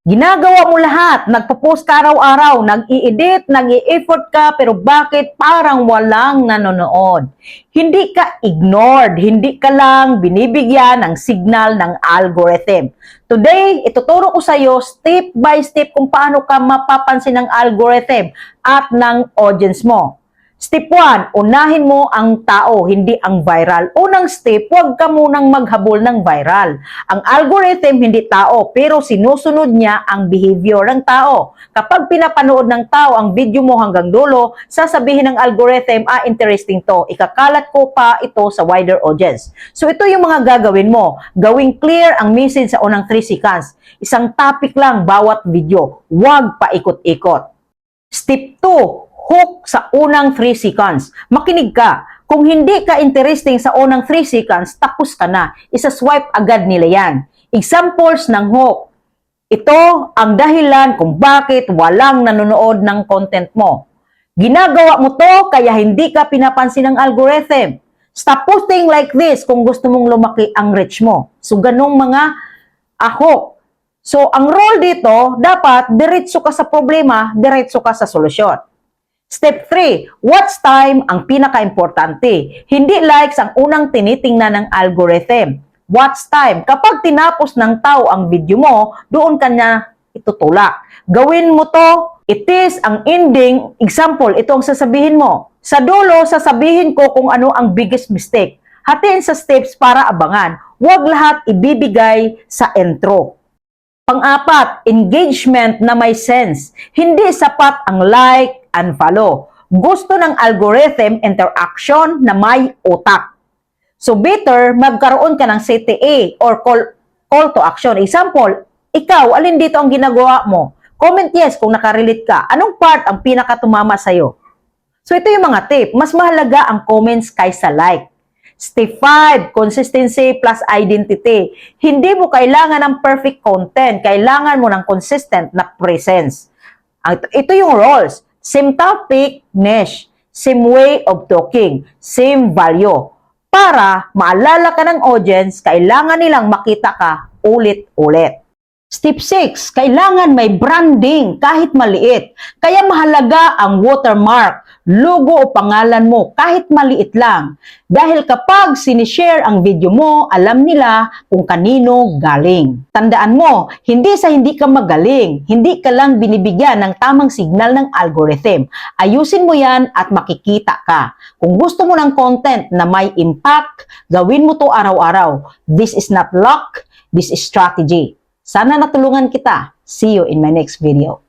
Ginagawa mo lahat, nagpo-post ka araw-araw, nag-i-edit, nag-i-effort ka, pero bakit parang walang nanonood? Hindi ka ignored, hindi ka lang binibigyan ng signal ng algorithm. Today, ituturo ko sa iyo step by step kung paano ka mapapansin ng algorithm at ng audience mo. Step 1, unahin mo ang tao, hindi ang viral. Unang step, huwag ka munang maghabol ng viral. Ang algorithm hindi tao, pero sinusunod niya ang behavior ng tao. Kapag pinapanood ng tao ang video mo hanggang dulo, sasabihin ng algorithm, interesting to. Ikakalat ko pa ito sa wider audience. So ito yung mga gagawin mo. Gawing clear ang message sa unang 3 seconds. Isang topic lang bawat video. Huwag paikot-ikot. Step 2, hook sa unang 3 seconds. Makinig ka. Kung hindi ka interesting sa unang 3 seconds, tapos ka na. Isa-swipe agad nila yan. Examples ng hook. Ito ang dahilan kung bakit walang nanonood ng content mo. Ginagawa mo to kaya hindi ka pinapansin ng algorithm. Stop posting like this kung gusto mong lumaki ang reach mo. So, ganong mga hook. So, ang role dito, dapat diretso ka sa problema, diretso ka sa solusyon. Step 3, watch time ang pinaka-importante. Hindi likes ang unang tinitingnan ng algorithm. Watch time. Kapag tinapos ng tao ang video mo, doon ka niya itutulak. Gawin mo to, it is ang ending. Example, ito ang sasabihin mo. Sa dulo, sasabihin ko kung ano ang biggest mistake. Hatiin sa steps para abangan. Huwag lahat ibibigay sa intro. Pang-apat, engagement na may sense. Hindi sapat ang like and follow. Gusto ng algorithm interaction na may utak. So better magkaroon ka ng CTA or call to action. Example, ikaw, alin dito ang ginagawa mo? Comment yes kung nakarelate ka. Anong part ang pinakatumama sa'yo? So ito yung mga tip. Mas mahalaga ang comments kaysa like. Step 5, consistency plus identity. Hindi mo kailangan ng perfect content. Kailangan mo ng consistent na presence. Ito yung roles. Same topic, niche. Same way of talking. Same value. Para maalala ka ng audience, kailangan nilang makita ka ulit-ulit. Step 6, kailangan may branding kahit maliit. Kaya mahalaga ang watermark, logo o pangalan mo kahit maliit lang. Dahil kapag sinishare ang video mo, alam nila kung kanino galing. Tandaan mo, hindi sa hindi ka magaling, hindi ka lang binibigyan ng tamang signal ng algorithm. Ayusin mo yan at makikita ka. Kung gusto mo ng content na may impact, gawin mo to araw-araw. This is not luck, this is strategy. Sana natulungan kita. See you in my next video.